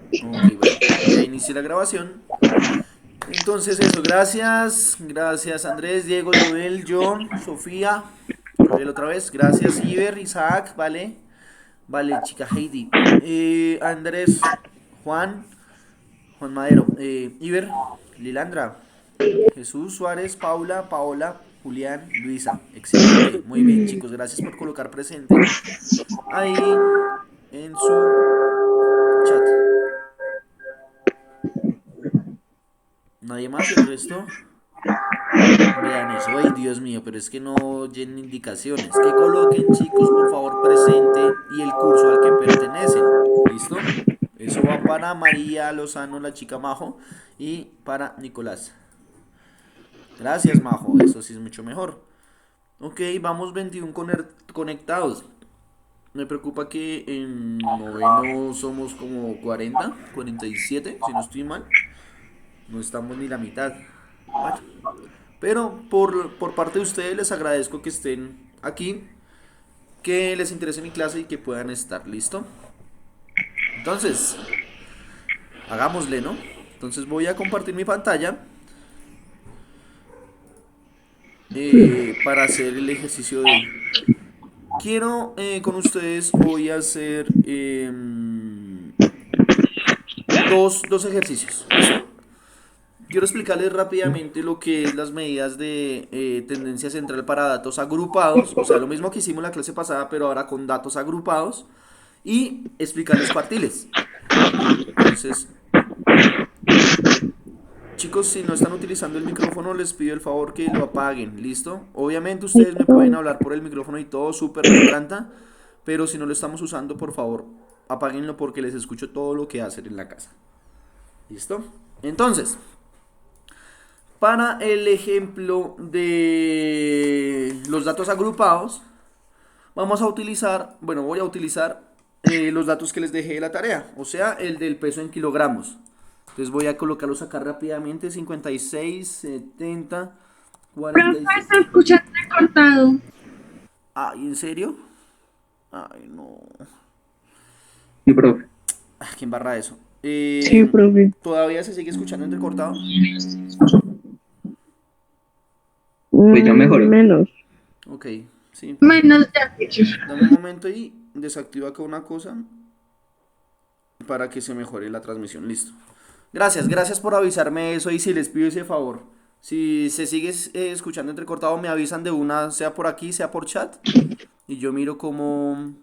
Ok, bueno, ya inicié la grabación. Entonces eso, gracias, gracias Andrés, Diego, Joel, John, Sofía, Gabriel otra vez, gracias Iber, Isaac, vale, vale, chica Heidi, Andrés, Juan, Juan Madero, Iber, Lilandra, Jesús Suárez, Paula, Paola, Julián, Luisa, excelente, muy bien chicos, gracias por colocar presente ahí en su chat. Nadie más, el resto. Vean eso, ay Dios mío, pero es que no oyen indicaciones. Que coloquen chicos, por favor, presente y el curso al que pertenecen. ¿Listo? Eso va para María Lozano, la chica Majo, y para Nicolás. Gracias, Majo, eso sí es mucho mejor. Ok, vamos 21 conectados. Me preocupa que en noveno somos como 47, si no estoy mal. No estamos ni la mitad. Bueno, pero por parte de ustedes les agradezco que estén aquí, que les interese mi clase y que puedan estar, ¿listo? Entonces, hagámosle, ¿no? Entonces voy a compartir mi pantalla para hacer el ejercicio de hoy. Quiero con ustedes hoy hacer dos ejercicios, ¿listo? Quiero explicarles rápidamente lo que es las medidas de tendencia central para datos agrupados, o sea, lo mismo que hicimos la clase pasada, pero ahora con datos agrupados, y explicar los cuartiles. Entonces, chicos, si no están utilizando el micrófono, les pido el favor que lo apaguen, ¿listo? Obviamente ustedes me pueden Listo. hablar por el micrófono y todo, súper, me encanta, pero si no lo estamos usando, por favor, apáguenlo porque les escucho todo lo que hacen en la casa. ¿Listo? Entonces, para el ejemplo de los datos agrupados, vamos a utilizar, bueno, voy a utilizar los datos que les dejé de la tarea, o sea, el del peso en kilogramos. Entonces voy a colocarlos acá rápidamente, 56, 70, Profe, 46. se escucha cortado. Ay, ¿en serio? Ay, no. Sí, profe. Ay, ¿quién barra eso? Sí, profe. ¿Todavía se sigue escuchando entrecortado? Pues ya mejoró. Menos. Ok, sí. Menos ya, teacher. Dame un momento y desactiva acá una cosa para que se mejore la transmisión. Listo. Gracias, gracias por avisarme eso y si les pido ese favor. Si se sigue escuchando entrecortado, me avisan de una, sea por aquí, sea por chat, y yo miro cómo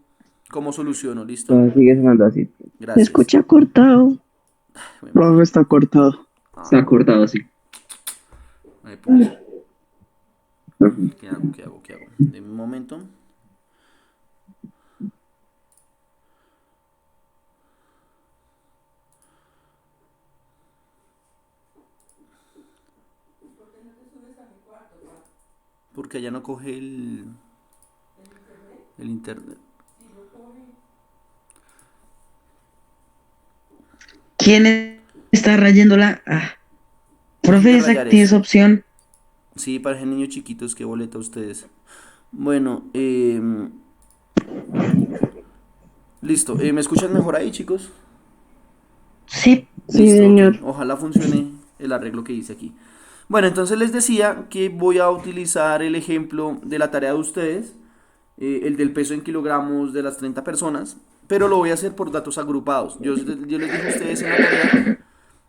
soluciono, ¿listo? Todo sigue sonando así. Se Gracias. escucha cortado. Ay, Profe, madre. está cortado. Está Ah, acordado así. ay, pucha. Profe. ¿Qué hago? ¿Qué hago? ¿Qué hago? De un momento. Porque allá no coge el internet. ¿Quién está rayando la... ¿Quién Profe, va a rayar desactive eso? esa opción. Sí, parecen niños chiquitos, qué boleta ustedes. Bueno, listo. ¿Me escuchan mejor ahí, chicos? Sí. Sí, Listo, ok. señor. Ojalá funcione el arreglo que hice aquí. Bueno, entonces les decía que voy a utilizar el ejemplo de la tarea de ustedes, el del peso en kilogramos de las 30 personas, pero lo voy a hacer por datos agrupados. Yo les dije a ustedes en la tarea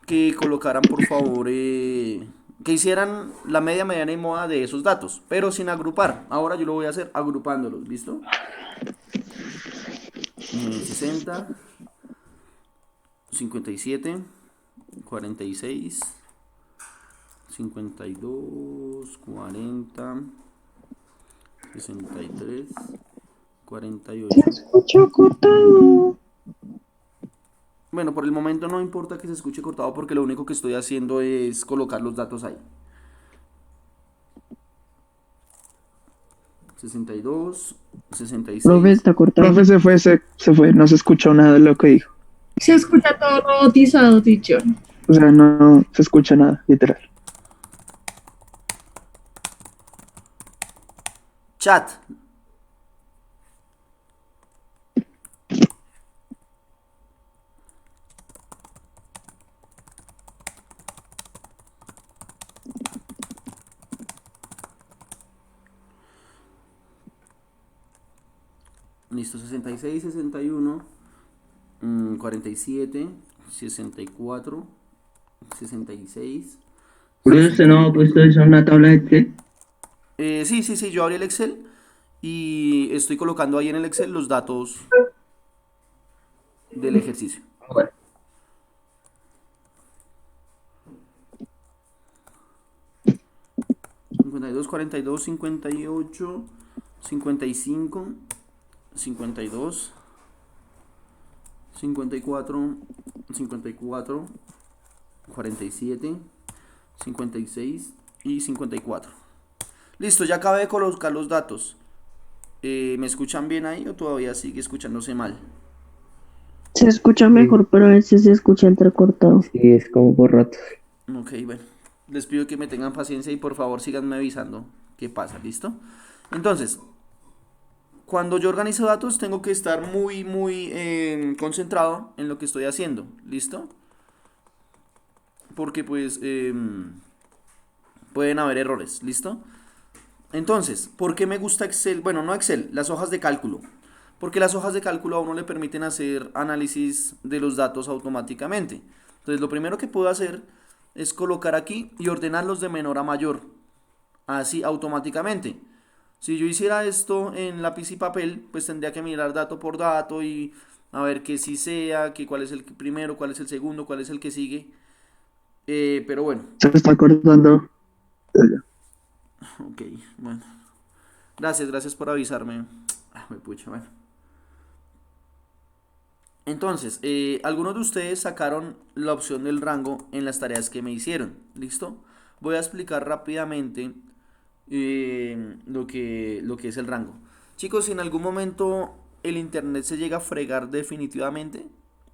que colocaran, por favor, que hicieran la media, mediana y moda de esos datos, pero sin agrupar. Ahora yo lo voy a hacer agrupándolos, ¿listo? 60, 57, 46, 52, 40, 63, Se 48. escucha cortado. Bueno, por el momento no importa que se escuche cortado porque lo único que estoy haciendo es colocar los datos ahí. 62, Profe, 66. está cortado. Profe, se fue, no se escuchó nada de lo que dijo. Se escucha todo robotizado, teacher. O sea, no se escucha nada, literal. Chat. Listo, 66, 61, 47, 64, 66. Pero usted no ha puesto eso en una tabla de Excel. Sí, yo abrí el Excel y estoy colocando ahí en el Excel los datos del ejercicio. Bueno, 52, 42, 58, 55, 52, 54, 54, 47, 56 y 54. Listo, ya acabé de colocar los datos. ¿Me escuchan bien ahí o todavía sigue escuchándose mal? Se escucha mejor, pero a veces se escucha entrecortado. sí, es como por ratos. Ok, bueno. Les pido que me tengan paciencia y por favor síganme avisando qué pasa, ¿listo? Entonces, cuando yo organizo datos tengo que estar muy concentrado en lo que estoy haciendo, ¿listo? Porque pues pueden haber errores, ¿listo? Entonces, ¿por qué me gusta Excel? Bueno, no Excel, las hojas de cálculo. Porque las hojas de cálculo a uno le permiten hacer análisis de los datos automáticamente. Entonces, lo primero que puedo hacer es colocar aquí y ordenarlos de menor a mayor. Así automáticamente. Si yo hiciera esto en lápiz y papel, pues tendría que mirar dato por dato y a ver que sí sea, que cuál es el primero, cuál es el segundo, cuál es el que sigue. Pero bueno, Se está acordando. ok, bueno. Gracias por avisarme. Pucha, bueno. Entonces, algunos de ustedes sacaron la opción del rango en las tareas que me hicieron. ¿Listo? Voy a explicar rápidamente lo que es el rango. Chicos, si en algún momento el internet se llega a fregar definitivamente,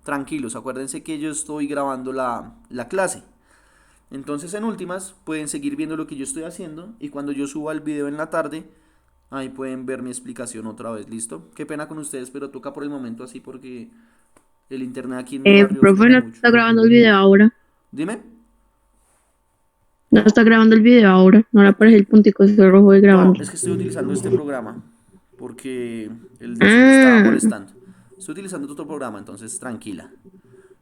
tranquilos, acuérdense que yo estoy grabando la clase. Entonces, en últimas, pueden seguir viendo lo que yo estoy haciendo y cuando yo suba el video en la tarde, ahí pueden ver mi explicación otra vez, ¿listo? Qué pena con ustedes, pero toca por el momento así porque el internet aquí en mi barrio Profe, frena no mucho. está grabando el video ahora. Dime. No está grabando el video ahora. No le aparece el puntico ese rojo de No, grabando. es que estoy utilizando este programa porque el de usted me estaba Ah, molestando. Estoy utilizando otro programa, entonces tranquila.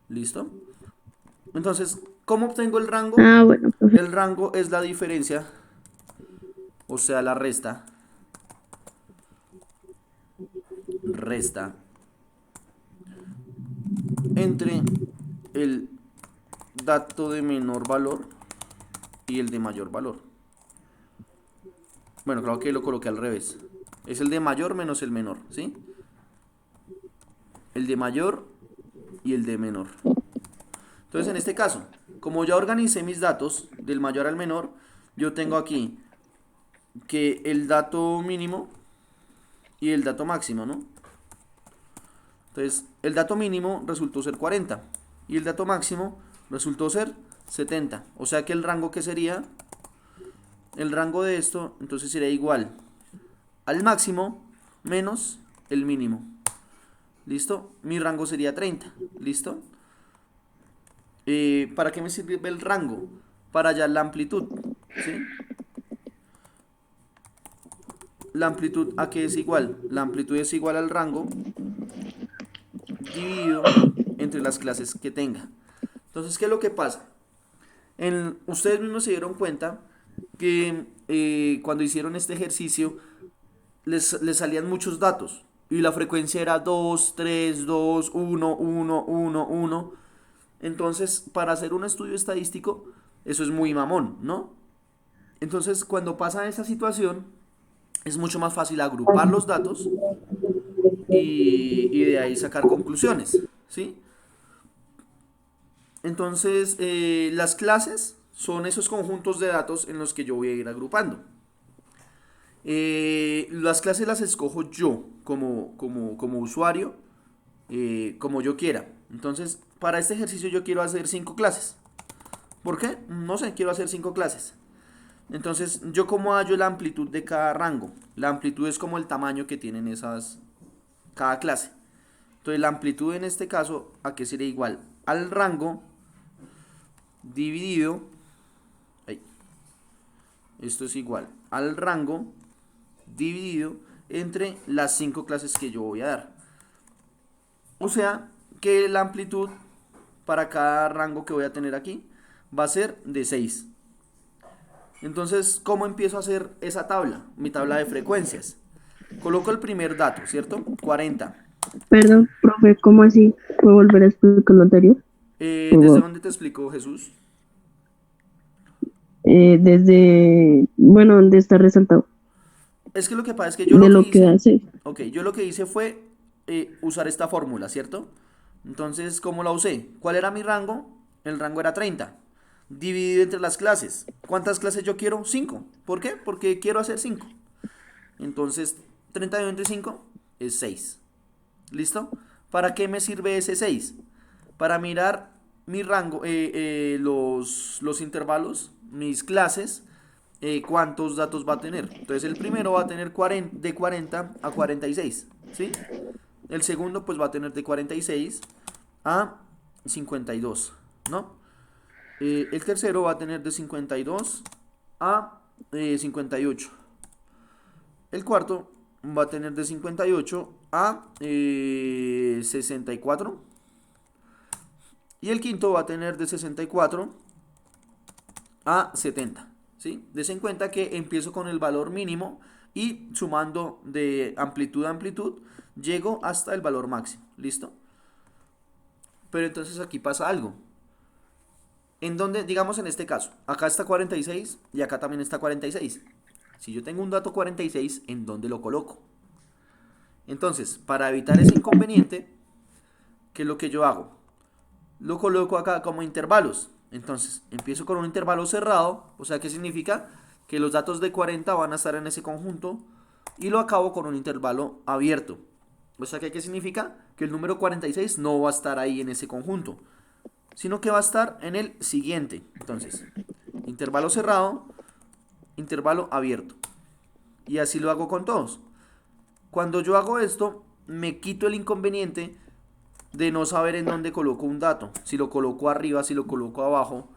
¿Listo? Entonces, ¿cómo obtengo el rango? bueno, profe. El rango es la diferencia, o sea, la resta entre el dato de menor valor y el de mayor valor. Bueno, claro que lo coloqué al revés. Es el de mayor menos el menor, ¿sí? El de mayor y el de menor. Entonces, en este caso, como ya organicé mis datos del mayor al menor, yo tengo aquí que el dato mínimo y el dato máximo, ¿no? Entonces, el dato mínimo resultó ser 40 y el dato máximo resultó ser 70. O sea que el rango que sería, el rango de esto, entonces sería igual al máximo menos el mínimo. ¿Listo? Mi rango sería 30. ¿Listo? ¿Para qué me sirve el rango? Para hallar la amplitud. ¿Sí? La amplitud a qué es igual. La amplitud es igual al rango dividido entre las clases que tenga. Entonces, ¿qué es lo que pasa? Ustedes mismos se dieron cuenta que cuando hicieron este ejercicio les salían muchos datos y la frecuencia era 2, 3, 2, 1, 1, 1, 1. Entonces, para hacer un estudio estadístico, eso es muy mamón, ¿no? Entonces, cuando pasa esa situación, es mucho más fácil agrupar los datos y de ahí sacar conclusiones, ¿sí? Entonces, las clases son esos conjuntos de datos en los que yo voy a ir agrupando. Las clases las escojo yo como usuario, como yo quiera. Entonces, para este ejercicio yo quiero hacer 5 clases. ¿Por qué? No sé, quiero hacer 5 clases. Entonces, ¿yo cómo hallo la amplitud de cada rango? La amplitud es como el tamaño que tienen cada clase. Entonces, la amplitud en este caso, ¿a qué sería igual? Al rango dividido, esto es igual al rango dividido entre las 5 clases que yo voy a dar. O sea que la amplitud para cada rango que voy a tener aquí va a ser de 6. Entonces, ¿cómo empiezo a hacer esa tabla? Mi tabla de frecuencias. Coloco el primer dato, ¿cierto? 40. Perdón, profe, ¿cómo así? ¿Puedo volver a explicar lo anterior? ¿Desde dónde te explico, Jesús? Bueno, donde está resaltado. Es que lo que pasa es que yo De lo lo que que hice, hace. ok, yo lo que hice fue usar esta fórmula, ¿cierto? Entonces, ¿cómo la usé? ¿Cuál era mi rango? El rango era 30. Dividido entre las clases. ¿Cuántas clases yo quiero? 5. ¿Por qué? Porque quiero hacer 5. Entonces, 30 dividido entre 5 es 6. ¿Listo? ¿Para qué me sirve ese 6? Para mirar mi rango, los intervalos, mis clases, cuántos datos va a tener. Entonces el primero va a tener de 40 a 46, ¿sí? El segundo pues va a tener de 46 a 52, ¿no? El tercero va a tener de 52 a 58. El cuarto va a tener de 58 a 64. Y el quinto va a tener de 64 a 70. ¿Sí? Des en cuenta que empiezo con el valor mínimo y sumando de amplitud a amplitud llego hasta el valor máximo. ¿Listo? Pero entonces aquí pasa algo. En donde, digamos en este caso, acá está 46 y acá también está 46. Si yo tengo un dato 46, ¿en dónde lo coloco? Entonces, para evitar ese inconveniente, ¿qué es lo que yo hago? Lo coloco acá como intervalos. Entonces, empiezo con un intervalo cerrado, o sea, ¿qué significa? Que los datos de 40 van a estar en ese conjunto y lo acabo con un intervalo abierto. O sea, ¿qué significa? Que el número 46 no va a estar ahí en ese conjunto, sino que va a estar en el siguiente. Entonces, intervalo cerrado, intervalo abierto. Y así lo hago con todos. Cuando yo hago esto, me quito el inconveniente de no saber en dónde coloco un dato, si lo coloco arriba, si lo coloco abajo.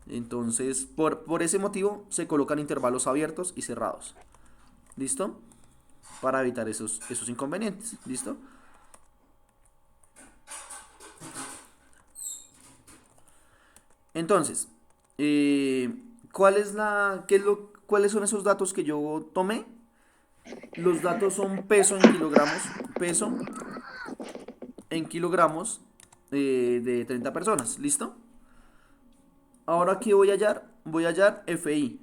Entonces, por ese motivo se colocan intervalos abiertos y cerrados. ¿Listo? Para evitar esos inconvenientes. ¿Listo? Entonces, ¿cuáles son esos datos que yo tomé? Los datos son peso en kilogramos de 30 personas, ¿listo? Ahora aquí voy a hallar FI.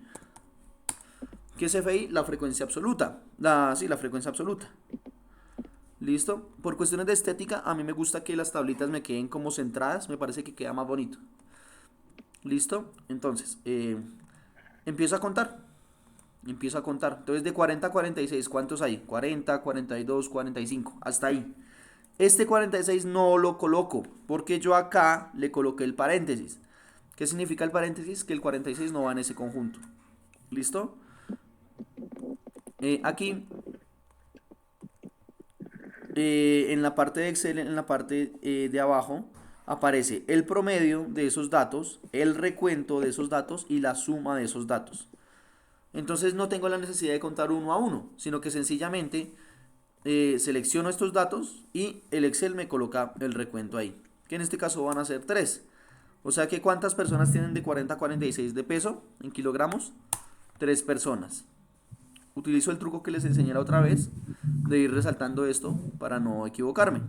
¿Qué es FI? La frecuencia absoluta. Sí, la frecuencia absoluta. ¿Listo? Por cuestiones de estética, a mí me gusta que las tablitas me queden como centradas, me parece que queda más bonito. ¿Listo? Entonces, empiezo a contar. Entonces, de 40 a 46, ¿cuántos hay? 40, 42, 45, hasta ahí. Este 46 no lo coloco, porque yo acá le coloqué el paréntesis. ¿Qué significa el paréntesis? Que el 46 no va en ese conjunto. ¿Listo? Aquí, en la parte de Excel, en la parte de abajo, aparece el promedio de esos datos, el recuento de esos datos y la suma de esos datos. Entonces no tengo la necesidad de contar uno a uno, sino que sencillamente selecciono estos datos y el Excel me coloca el recuento ahí, que en este caso van a ser 3. O sea que ¿cuántas personas tienen de 40 a 46 de peso en kilogramos? 3 personas. Utilizo el truco que les enseñé la otra vez de ir resaltando esto para no equivocarme.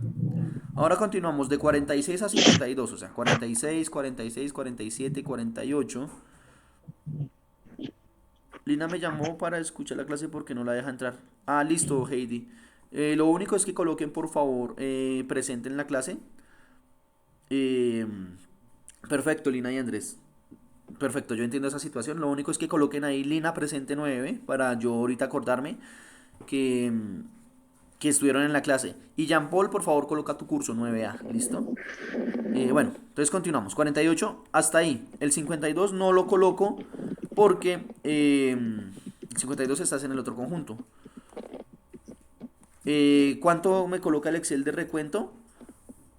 Ahora continuamos de 46 a 52, o sea, 46, 46, 47, 48. Lina me llamó para escuchar la clase porque no la deja entrar. Ah, listo, Heidi. Lo único es que coloquen, por favor, presente en la clase. Eh, perfecto, Lina y Andrés. Perfecto, yo entiendo esa situación. Lo único es que coloquen ahí Lina presente 9 para yo ahorita acordarme que, que estuvieron en la clase. Y Jean Paul, por favor, coloca tu curso 9A. ¿Listo? Bueno, entonces continuamos. 48 hasta ahí. El 52 no lo coloco porque el 52 estás en el otro conjunto. ¿Cuánto me coloca el Excel de recuento?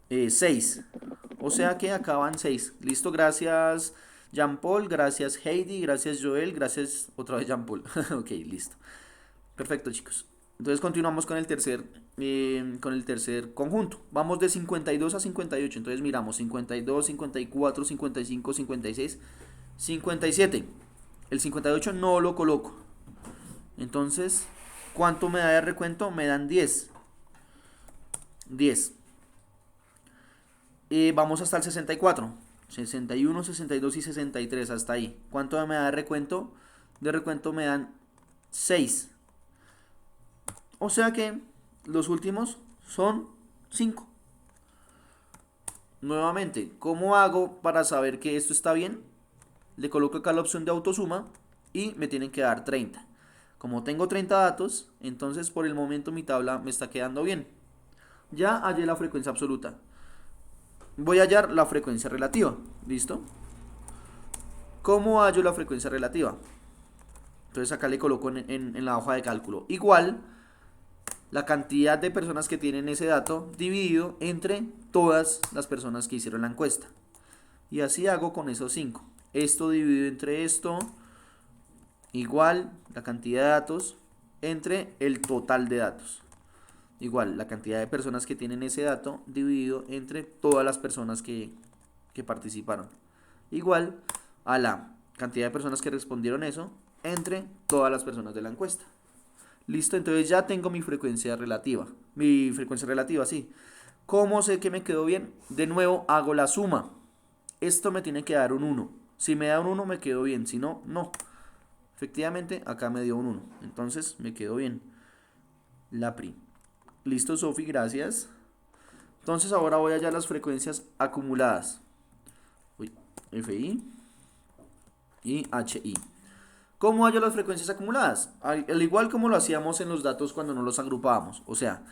6. O sea que acaban 6. Listo, gracias Jean Paul, gracias Heidi, gracias Joel, gracias otra vez Jean Paul. Ok, listo. Perfecto, chicos. Entonces continuamos con el tercer conjunto. Vamos de 52 a 58. Entonces miramos 52, 54, 55, 56, 57. El 58 no lo coloco. Entonces, ¿cuánto me da de recuento? Me dan 10. 10. Vamos hasta el 64. 61, 62 y 63. Hasta ahí. ¿Cuánto me da de recuento? De recuento me dan 6. O sea que los últimos son 5. Nuevamente, ¿cómo hago para saber que esto está bien? Le coloco acá la opción de autosuma y me tienen que dar 30. Como tengo 30 datos, entonces por el momento mi tabla me está quedando bien. Ya hallé la frecuencia absoluta. Voy a hallar la frecuencia relativa. ¿Listo? ¿Cómo hallo la frecuencia relativa? Entonces acá le coloco en la hoja de cálculo. Igual la cantidad de personas que tienen ese dato dividido entre todas las personas que hicieron la encuesta. Y así hago con esos 5. Esto dividido entre esto, igual la cantidad de datos entre el total de datos. Igual la cantidad de personas que tienen ese dato dividido entre todas las personas que participaron. Igual a la cantidad de personas que respondieron eso entre todas las personas de la encuesta. Listo, entonces ya tengo mi frecuencia relativa. Mi frecuencia relativa, sí. ¿Cómo sé que me quedó bien? De nuevo hago la suma. Esto me tiene que dar un 1. Si me da un 1 me quedo bien, si no, no. Efectivamente, acá me dio un 1. Entonces me quedó bien. La PRI. Listo, Sofi, gracias. Entonces ahora voy a hallar las frecuencias acumuladas. FI y HI. ¿Cómo hallo las frecuencias acumuladas? Al igual como lo hacíamos en los datos cuando no los agrupábamos. O sea,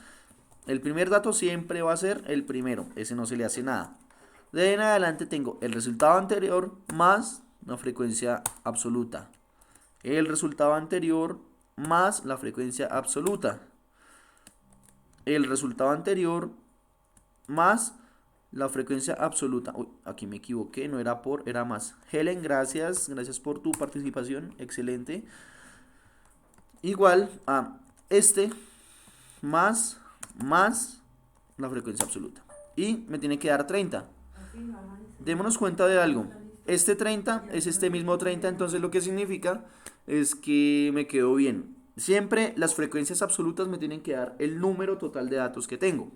el primer dato siempre va a ser el primero. Ese no se le hace nada. De ahí en adelante tengo el resultado anterior más la frecuencia absoluta. El resultado anterior más la frecuencia absoluta. El resultado anterior más la frecuencia absoluta. Uy, aquí me equivoqué, no era por, era más. Helen, gracias por tu participación, excelente. Igual a este más la frecuencia absoluta. Y me tiene que dar 30. Démonos cuenta de algo. Este 30 es este mismo 30, entonces lo que significa es que me quedó bien. Siempre las frecuencias absolutas me tienen que dar el número total de datos que tengo.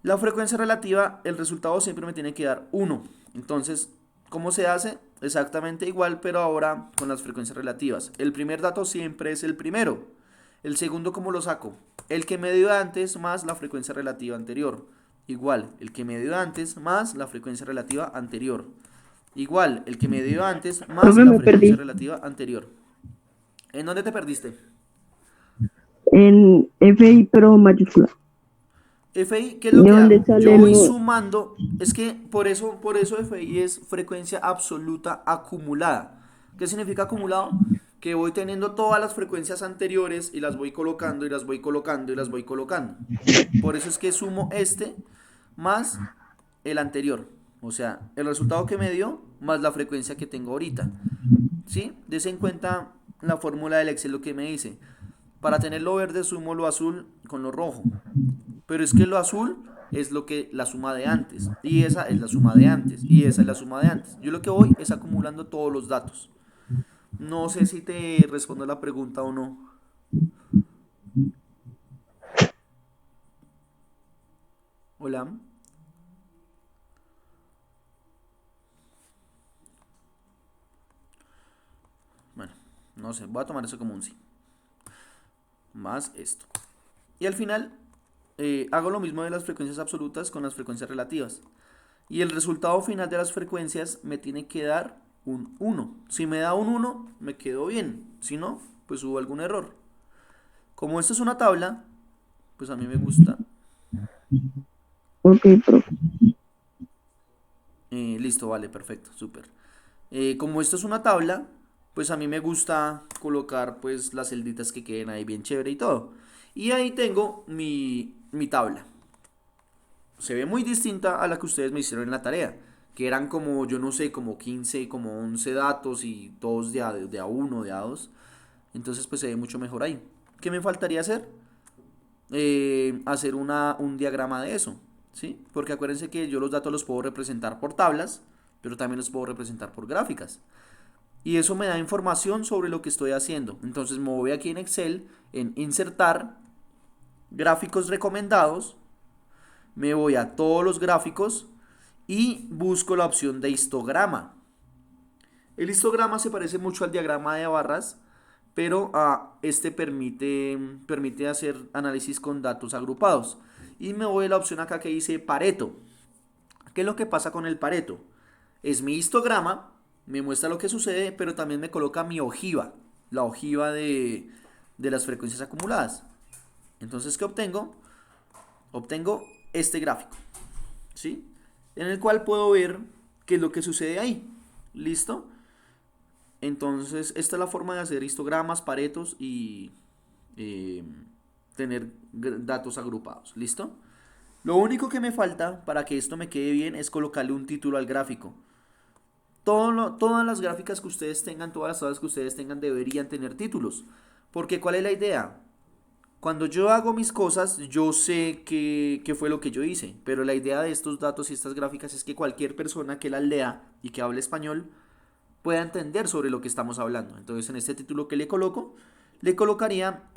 La frecuencia relativa, el resultado siempre me tiene que dar 1. Entonces, ¿cómo se hace? Exactamente igual, pero ahora con las frecuencias relativas. El primer dato siempre es el primero. El segundo, ¿cómo lo saco? El que me dio antes más la frecuencia relativa anterior. Igual, el que me dio antes más la frecuencia relativa anterior. Igual, el que me dio antes más Profe, la me frecuencia perdí. relativa anterior. ¿En dónde te perdiste? En FI, pero mayúscula. FI, ¿qué es lo ¿De que dónde hago? sale Yo el voy número? sumando, es que por eso FI es frecuencia absoluta acumulada. ¿Qué significa acumulado? Que voy teniendo todas las frecuencias anteriores y las voy colocando y las voy colocando y las voy colocando. Por eso es que sumo este más el anterior. O sea, el resultado que me dio más la frecuencia que tengo ahorita. ¿Sí? Des en cuenta la fórmula del Excel lo que me dice. Para tener lo verde sumo lo azul con lo rojo. Pero es que lo azul es lo que la suma de antes. Y esa es la suma de antes. Y esa es la suma de antes. Yo lo que voy es acumulando todos los datos. No sé si te respondo la pregunta o no. Hola. Bueno, no sé. Voy a tomar eso como un sí. Más esto. Y al final hago lo mismo de las frecuencias absolutas con las frecuencias relativas. Y el resultado final de las frecuencias me tiene que dar un 1. Si me da un 1, me quedo bien. Si no, pues hubo algún error. Como esta es una tabla, pues a mí me gusta. Ok, profe. Listo, vale, perfecto, súper. Como esto es una tabla, pues a mí me gusta colocar pues las celditas que queden ahí bien chévere y todo. Y ahí tengo mi tabla. Se ve muy distinta a la que ustedes me hicieron en la tarea, que eran como, yo no sé, como 15, como 11 datos y todos de A1, de A2. Entonces pues se ve mucho mejor ahí. ¿Qué me faltaría hacer? Hacer un diagrama de eso, ¿sí? Porque acuérdense que yo los datos los puedo representar por tablas, pero también los puedo representar por gráficas. Y eso me da información sobre lo que estoy haciendo. Entonces me voy aquí en Excel, en insertar, gráficos recomendados, me voy a todos los gráficos y busco la opción de histograma. El histograma se parece mucho al diagrama de barras, pero este permite hacer análisis con datos agrupados. Y me voy a la opción acá que dice Pareto. ¿Qué es lo que pasa con el Pareto? Es mi histograma, me muestra lo que sucede, pero también me coloca mi ojiva, la ojiva de las frecuencias acumuladas. Entonces, ¿qué obtengo? Obtengo este gráfico, ¿sí? En el cual puedo ver qué es lo que sucede ahí. ¿Listo? Entonces, esta es la forma de hacer histogramas, paretos y tener datos agrupados. ¿Listo? Lo único que me falta para que esto me quede bien es colocarle un título al gráfico. Todas las gráficas que ustedes tengan, todas las tablas que ustedes tengan deberían tener títulos. Porque ¿cuál es la idea? Cuando yo hago mis cosas, yo sé qué fue lo que yo hice. Pero la idea de estos datos y estas gráficas es que cualquier persona que las lea y que hable español pueda entender sobre lo que estamos hablando. Entonces en este título que le coloco, le colocaría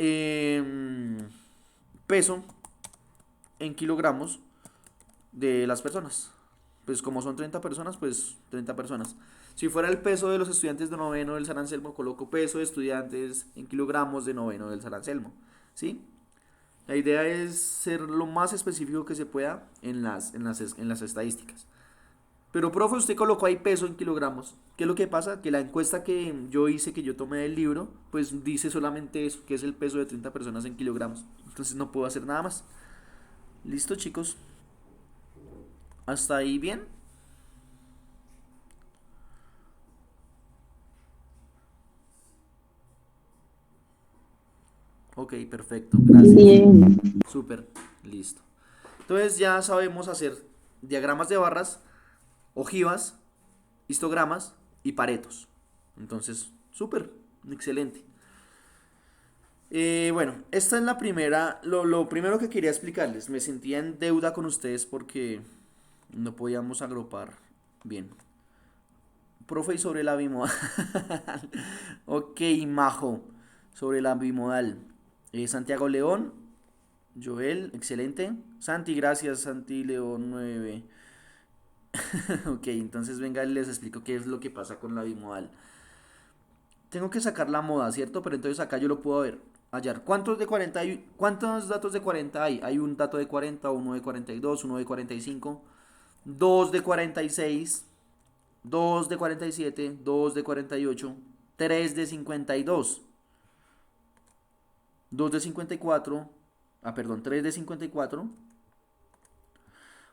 peso en kilogramos de las personas. Pues como son 30 personas, pues 30 personas. Si fuera el peso de los estudiantes de noveno del San Anselmo, coloco peso de estudiantes en kilogramos de noveno del San Anselmo, ¿sí? La idea es ser lo más específico que se pueda en las estadísticas. Pero, profe, usted colocó ahí peso en kilogramos. ¿Qué es lo que pasa? Que la encuesta que yo hice, que yo tomé del libro, pues dice solamente eso, que es el peso de 30 personas en kilogramos. Entonces no puedo hacer nada más. ¿Listo, chicos? ¿Hasta ahí bien? Ok, perfecto, gracias. Bien. Súper, listo. Entonces ya sabemos hacer diagramas de barras, ojivas, histogramas y paretos. Entonces, súper, excelente. Bueno, esta es la primera, lo primero que quería explicarles. Me sentía en deuda con ustedes porque no podíamos agrupar bien. Profe, y sobre la bimodal. Ok, majo. Sobre la bimodal. Santiago León, Joel, excelente. Santi, gracias, Santi León 9. Ok, entonces venga, les explico qué es lo que pasa con la bimodal. Tengo que sacar la moda, ¿cierto? Pero entonces acá yo lo puedo ver. Hallar. ¿Cuántos datos de 40 hay? Hay un dato de 40, uno de 42, uno de 45, dos de 46, dos de 47, dos de 48, tres de 52, dos de 54, tres de 54,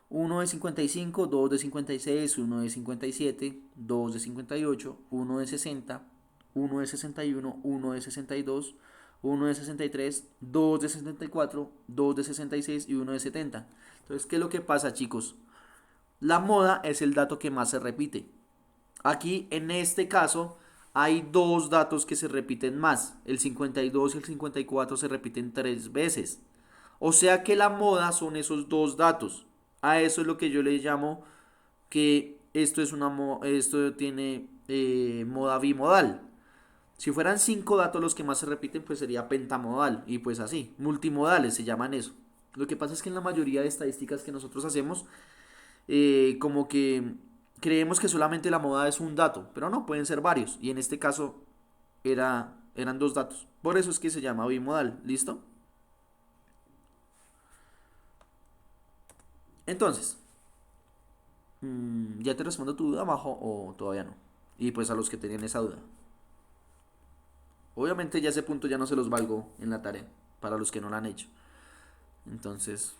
uno de 55, dos de 56, uno de 57, dos de 58, uno de 60, uno de 61, uno de 62, uno de 63, dos de 64, dos de 66 y uno de 70. Entonces, ¿qué es lo que pasa, chicos? La moda es el dato que más se repite. Aquí, en este caso, hay dos datos que se repiten más. El 52 y el 54 se repiten 3 veces. O sea que la moda son esos dos datos. A eso es lo que yo le llamo que esto tiene moda bimodal. Si fueran 5 datos los que más se repiten, pues sería pentamodal. Y pues así, multimodales se llaman eso. Lo que pasa es que en la mayoría de estadísticas que nosotros hacemos, como que creemos que solamente la moda es un dato, pero no, pueden ser varios. Y en este caso eran dos datos. Por eso es que se llama bimodal. ¿Listo? Entonces, ¿ya te respondo tu duda, Majo, o todavía no? Y pues a los que tenían esa duda. Obviamente ya ese punto ya no se los valgo en la tarea, para los que no lo han hecho. Entonces,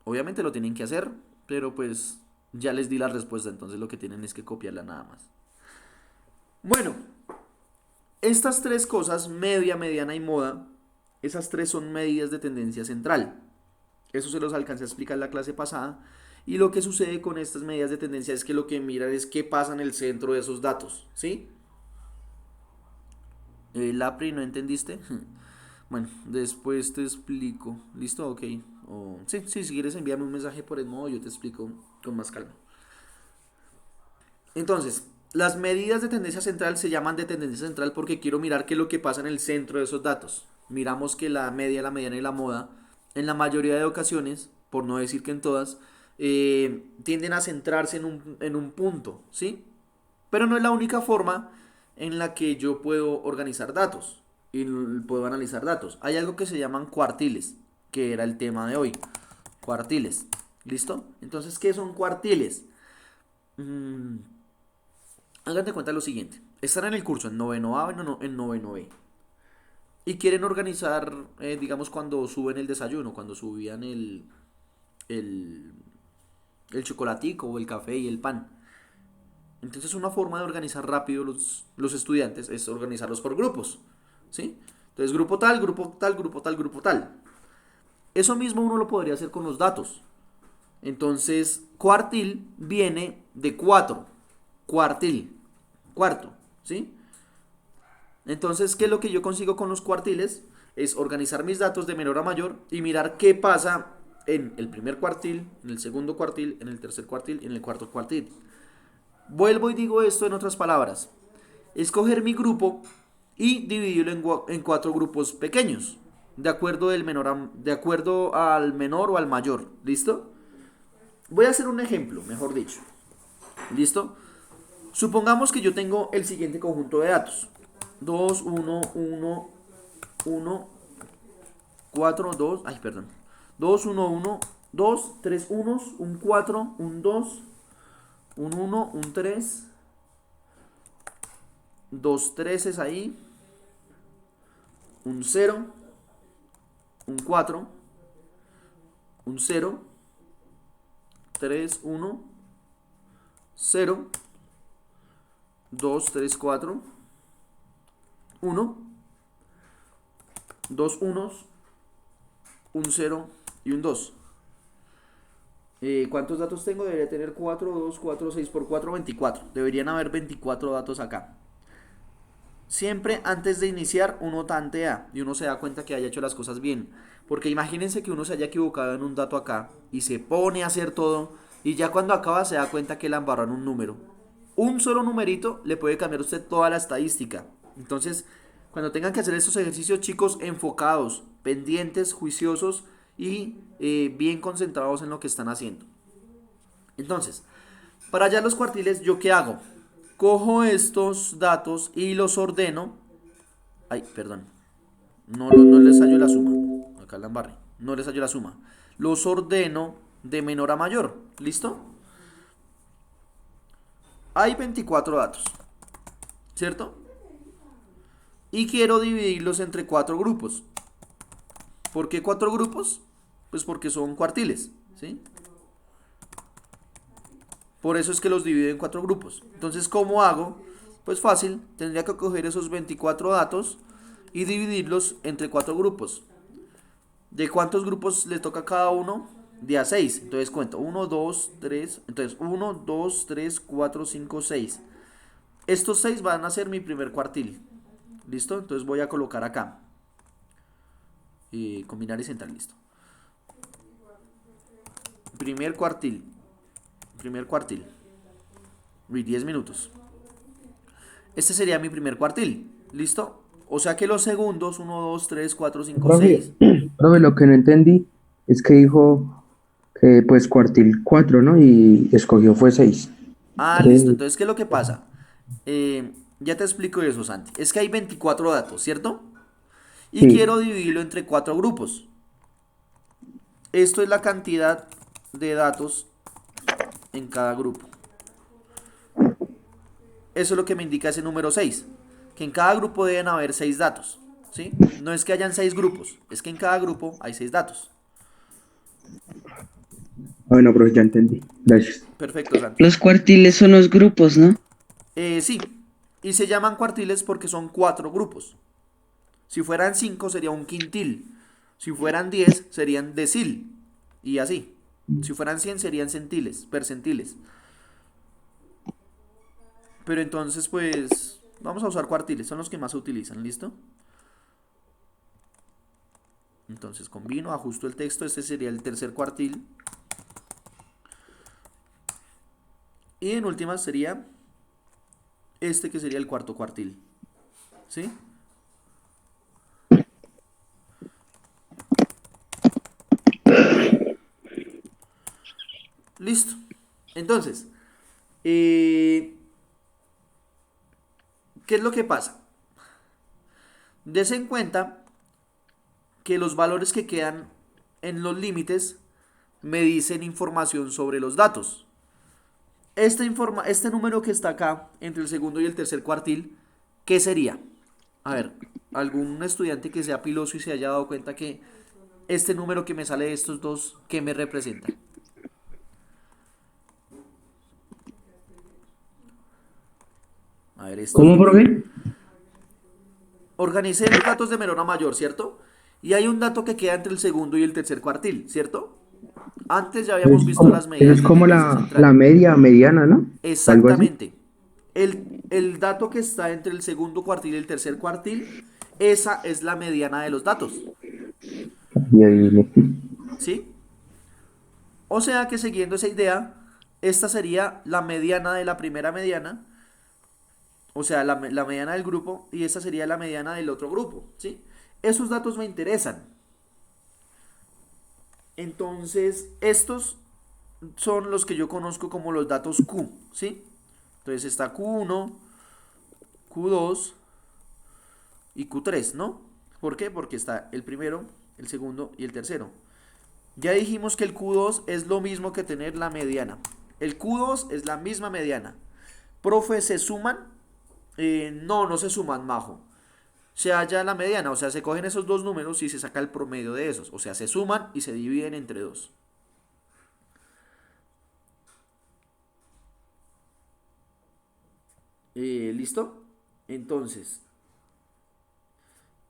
obviamente lo tienen que hacer, pero pues ya les di la respuesta, entonces lo que tienen es que copiarla nada más. Bueno, estas tres cosas, media, mediana y moda, esas tres son medidas de tendencia central. Eso se los alcancé a explicar en la clase pasada. Y lo que sucede con estas medidas de tendencia es que lo que miran es qué pasa en el centro de esos datos, ¿sí? Lapri, ¿no entendiste? Bueno, después te explico. ¿Listo? Ok. Sí, sí, si quieres envíame un mensaje por el modo, yo te explico con más calma. Entonces, las medidas de tendencia central se llaman de tendencia central porque quiero mirar qué es lo que pasa en el centro de esos datos. Miramos que la media, la mediana y la moda, en la mayoría de ocasiones, por no decir que en todas, tienden a centrarse en un punto, ¿sí? Pero no es la única forma en la que yo puedo organizar datos y puedo analizar datos. Hay algo que se llaman cuartiles, que era el tema de hoy. Cuartiles. ¿Listo? Entonces, ¿qué son cuartiles? Mm, Hagan de cuenta lo siguiente. Están en el curso en noveno A o en noveno B. Y quieren organizar, digamos, cuando suben el desayuno, cuando subían el, el chocolatico o el café y el pan. Entonces una forma de organizar rápido los estudiantes es organizarlos por grupos. ¿Sí? Entonces grupo tal, grupo tal, grupo tal, grupo tal. Eso mismo uno lo podría hacer con los datos. Entonces cuartil viene de cuatro. Cuartil. Cuarto. ¿Sí? Entonces, ¿qué es lo que yo consigo con los cuartiles? Es organizar mis datos de menor a mayor y mirar qué pasa en el primer cuartil, en el segundo cuartil, en el tercer cuartil y en el cuarto cuartil. Vuelvo y digo esto en otras palabras. Escoger mi grupo y dividirlo en cuatro grupos pequeños, de acuerdo al menor o al mayor. ¿Listo? Voy a hacer un ejemplo, mejor dicho. ¿Listo? Supongamos que yo tengo el siguiente conjunto de datos. 2 1 1 1 4 2 ay, perdón. 2 1 1 2 3 unos, un 4 un 2 un 1 un 3 2 treses ahí, un 0 un 4 un 0 3 1 0 2 3 4 1 2 unos, un 0 y un 2. ¿Cuántos datos tengo? Debería tener 4, 2, 4, 6 por 4, 24. Deberían haber 24 datos acá. Siempre antes de iniciar uno tantea y uno se da cuenta que haya hecho las cosas bien. Porque imagínense que uno se haya equivocado en un dato acá y se pone a hacer todo y ya cuando acaba se da cuenta que la embarró en un número. Un solo numerito le puede cambiar a usted toda la estadística. Entonces, cuando tengan que hacer estos ejercicios, chicos, enfocados, pendientes, juiciosos y bien concentrados en lo que están haciendo. Entonces, para hallar los cuartiles, ¿yo qué hago? Cojo estos datos y los ordeno. Ay, perdón. No les hallo la suma. Acá la embarré. No les hallo la suma. Los ordeno de menor a mayor. ¿Listo? Hay 24 datos. ¿Cierto? Y quiero dividirlos entre cuatro grupos. ¿Por qué cuatro grupos? Pues porque son cuartiles. ¿Sí? Por eso es que los divido en cuatro grupos. Entonces, ¿cómo hago? Pues fácil, tendría que coger esos 24 datos y dividirlos entre cuatro grupos. ¿De cuántos grupos le toca a cada uno? De a 6. Entonces cuento 1, 2, 3. Entonces 1, 2, 3, 4, 5, 6. Estos 6 van a ser mi primer cuartil. ¿Listo? Entonces voy a colocar acá. Combinar y centrar, listo. Primer cuartil. Primer cuartil. 10 minutos. Este sería mi primer cuartil. ¿Listo? O sea que los segundos, 1, 2, 3, 4, 5, Profe, 6. profe, lo que no entendí es que dijo que pues cuartil 4, ¿no? Y escogió fue 6. Ah, listo. 3. Entonces, ¿qué es lo que pasa? Ya te explico eso, Santi. Es que hay 24 datos, ¿cierto? Y Sí. quiero dividirlo entre cuatro grupos. Esto es la cantidad de datos en cada grupo. Eso es lo que me indica ese número 6. Que en cada grupo deben haber 6 datos. ¿Sí? No es que hayan 6 grupos, es que en cada grupo hay 6 datos. Bueno, profe, ya entendí. Gracias. Perfecto, Santi. Los cuartiles son los grupos, ¿no? Sí. Y se llaman cuartiles porque son 4 grupos. Si fueran 5 sería un quintil. Si fueran 10 serían decil. Y así. Si fueran 100 serían centiles, percentiles. Pero entonces pues vamos a usar cuartiles, son los que más se utilizan, ¿listo? Entonces combino, ajusto el texto, este sería el tercer cuartil. Y en última sería este que sería el cuarto cuartil. ¿Sí? Listo. Entonces, ¿qué es lo que pasa? Des en cuenta que los valores que quedan en los límites me dicen información sobre los datos. Este número que está acá, entre el segundo y el tercer cuartil, ¿qué sería? A ver, algún estudiante que sea piloso y se haya dado cuenta que este número que me sale de estos dos, ¿qué me representa? A ver, estos ¿Cómo, dos. profe? Organicé los datos de menor a mayor, ¿cierto? Y hay un dato que queda entre el segundo y el tercer cuartil, ¿cierto? Antes ya habíamos visto las Eso medidas es de como tendencia la central. mediana, ¿no? Algo así. Exactamente. El dato que está entre el segundo cuartil y el tercer cuartil, esa es la mediana de los datos, Y adiviné. ¿sí? O sea que siguiendo esa idea, esta sería la mediana de la primera mediana, o sea, la mediana del grupo, y esta sería la mediana del otro grupo, ¿sí? Esos datos me interesan. Entonces, estos son los que yo conozco como los datos Q, ¿sí? Entonces está Q1, Q2 y Q3, ¿no? ¿Por qué? Porque está el primero, el segundo y el tercero. Ya dijimos que el Q2 es lo mismo que tener la mediana. El Q2 es la misma mediana. Profe, ¿se suman? No, no se suman, Majo. Se halla la mediana, o sea, se cogen esos dos números y se saca el promedio de esos. O sea, se suman y se dividen entre dos. ¿Listo? Entonces,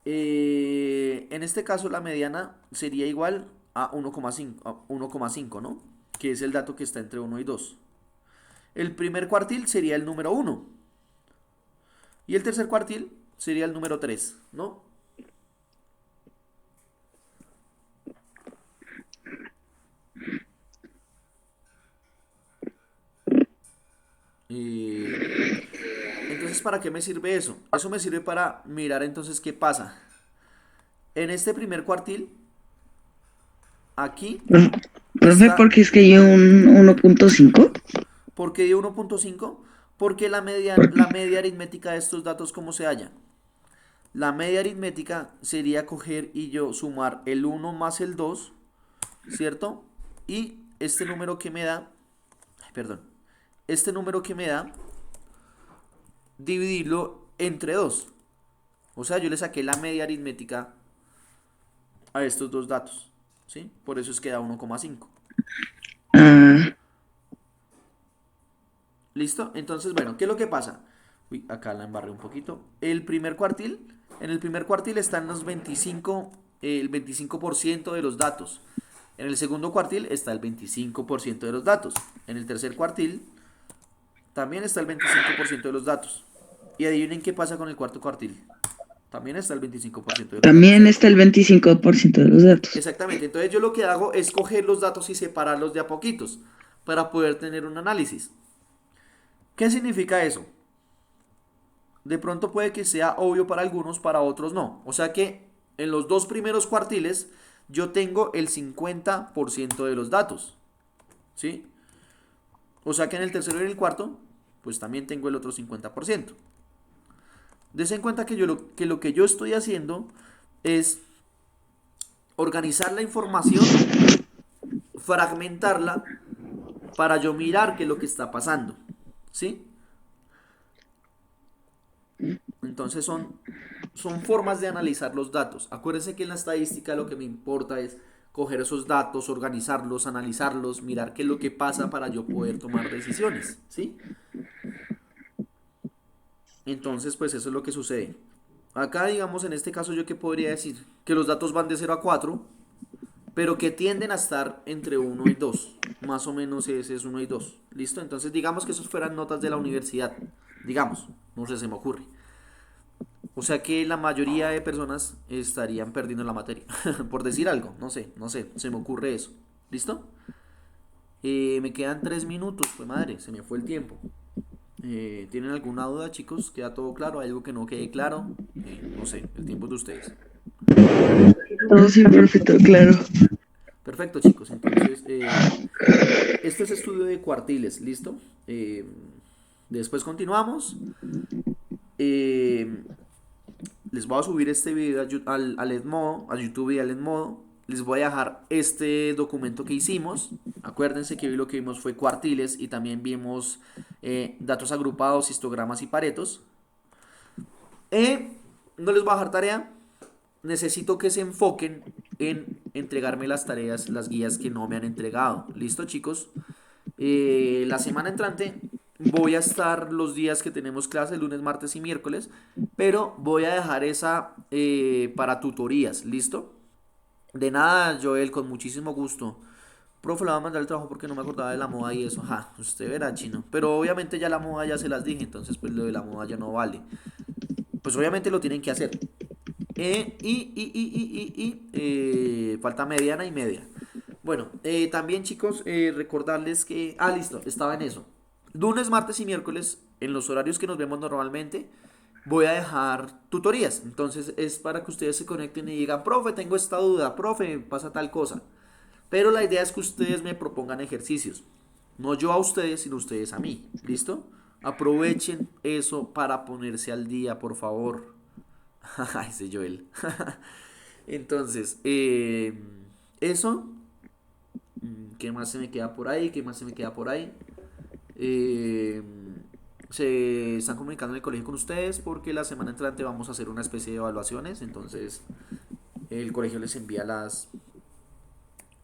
en este caso la mediana sería igual a 1,5, ¿no? Que es el dato que está entre 1 y 2. El primer cuartil sería el número 1. Y el tercer cuartil sería el número 3, ¿no? Entonces, ¿para qué me sirve eso? Eso me sirve para mirar entonces qué pasa. En este primer cuartil, aquí Profe, está. porque es que hay un 1.5. ¿Por qué dio 1,5? Porque la media aritmética de estos datos, ¿cómo se halla? La media aritmética sería coger y yo sumar el 1 más el 2, ¿cierto? Y este número que me da, perdón, este número que me da, dividirlo entre 2. O sea, yo le saqué la media aritmética a estos dos datos, ¿sí? Por eso es que da 1,5. Ah, ¿Listo? Entonces, bueno, ¿qué es lo que pasa? Uy, acá la embarré un poquito. En el primer cuartil están el 25% de los datos. En el segundo cuartil está el 25% de los datos. En el tercer cuartil también está el 25% de los datos. Y adivinen qué pasa con el cuarto cuartil. También está el 25% de los datos también ahí. está el 25% de los datos. Exactamente. Entonces yo lo que hago es coger los datos y separarlos de a poquitos para poder tener un análisis. ¿Qué significa eso? De pronto puede que sea obvio para algunos, para otros no. O sea que en los dos primeros cuartiles yo tengo el 50% de los datos. ¿Sí? O sea que en el tercero y en el cuarto, pues también tengo el otro 50%. Des en cuenta que lo que yo estoy haciendo es organizar la información, fragmentarla, para yo mirar qué es lo que está pasando. ¿Sí? Entonces son formas de analizar los datos. Acuérdense que en la estadística lo que me importa es coger esos datos, organizarlos, analizarlos, mirar qué es lo que pasa para yo poder tomar decisiones, ¿sí? Entonces, pues eso es lo que sucede. Acá, digamos, en este caso yo qué podría decir, que los datos van de 0 a 4, pero que tienden a estar entre 1 y 2. Más o menos ese es 1 y 2. ¿Listo? Entonces, digamos que esos fueran notas de la universidad. Digamos, no sé, se me ocurre. O sea que la mayoría de personas estarían perdiendo la materia. Por decir algo, no sé, se me ocurre eso. ¿Listo? Me quedan 3 minutos, pues madre, se me fue el tiempo. ¿Tienen alguna duda, chicos? ¿Queda todo claro? ¿Hay algo que no quede claro? No sé, el tiempo es de ustedes. Todo sí, perfecto, claro. Perfecto, chicos. Entonces, este es estudio de cuartiles, ¿listo? Después continuamos. Les voy a subir este video al Edmodo, a YouTube y al Edmodo. Les voy a dejar este documento que hicimos. Acuérdense que hoy lo que vimos fue cuartiles y también vimos datos agrupados, histogramas y paretos. No les voy a dejar tarea. Necesito que se enfoquen en entregarme las tareas, las guías que no me han entregado. ¿Listo, chicos? La semana entrante voy a estar los días que tenemos clases, lunes, martes y miércoles, pero voy a dejar esa para tutorías. ¿Listo? De nada, Joel, con muchísimo gusto. Profe, le va a mandar el trabajo porque no me acordaba de la moda y eso. Ajá, usted verá, chino. Pero obviamente ya la moda ya se las dije, entonces pues lo de la moda ya no vale. Pues obviamente lo tienen que hacer. Falta mediana y media. Bueno, también chicos, recordarles que... Ah, listo, estaba en eso. Lunes, martes y miércoles, en los horarios que nos vemos normalmente, voy a dejar tutorías. Entonces es para que ustedes se conecten y digan, profe, tengo esta duda, profe, pasa tal cosa. Pero la idea es que ustedes me propongan ejercicios. No yo a ustedes, sino ustedes a mí. ¿Listo? Aprovechen eso para ponerse al día, por favor. Ese Joel. Entonces, eso. ¿Qué más se me queda por ahí? ¿Qué más se me queda por ahí? Se están comunicando en el colegio con ustedes porque la semana entrante vamos a hacer una especie de evaluaciones. Entonces, el colegio les envía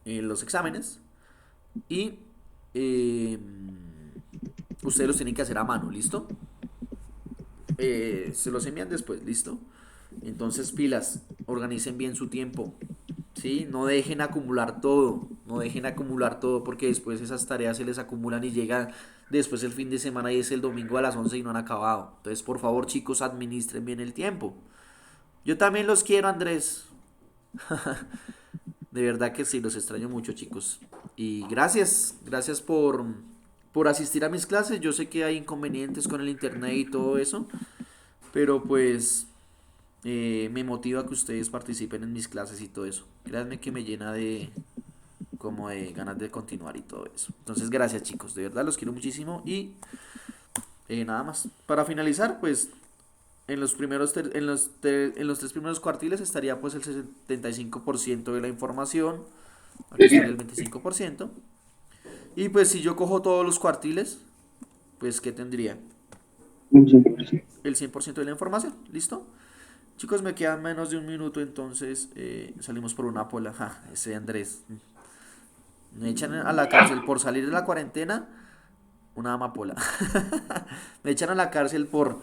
los exámenes y ustedes los tienen que hacer a mano, ¿listo? Se los envían después, ¿listo? Entonces, pilas, organicen bien su tiempo, ¿sí? No dejen acumular todo, porque después esas tareas se les acumulan y llegan después el fin de semana y es el domingo a las 11 y no han acabado. Entonces, por favor, chicos, administren bien el tiempo. Yo también los quiero, Andrés. De verdad que sí, los extraño mucho, chicos. Y gracias por asistir a mis clases. Yo sé que hay inconvenientes con el internet y todo eso, pero pues me motiva que ustedes participen en mis clases y todo eso. Créanme que me llena de ganas de continuar y todo eso. Entonces, gracias, chicos. De verdad, los quiero muchísimo y nada más. Para finalizar, pues en los tres primeros cuartiles estaría pues el 75% de la información. Aquí estaría el 25%. Y pues si yo cojo todos los cuartiles, pues ¿qué tendría? El 100% de la información. ¿Listo? Chicos, me quedan menos de un minuto, entonces salimos por una pola. Ja, ese Andrés. Me echan a la cárcel por salir de la cuarentena. Una amapola. Me echan a la cárcel por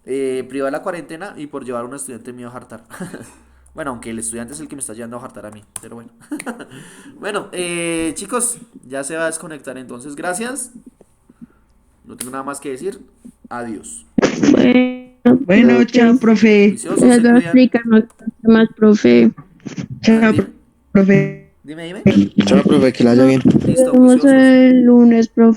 privar la cuarentena y por llevar a un estudiante mío a jartar. Bueno, aunque el estudiante es el que me está llevando a jartar a mí, pero bueno. Bueno, chicos, ya se va a desconectar, entonces gracias. No tengo nada más que decir. Adiós. Bueno, chao, profe. Juiciosos, se Eso cuidan. explícanos más, profe. Chao, Dime. profe. Dime. Chao, profe, que la haya bien. Listo, Vemos juiciosos. el lunes, profe.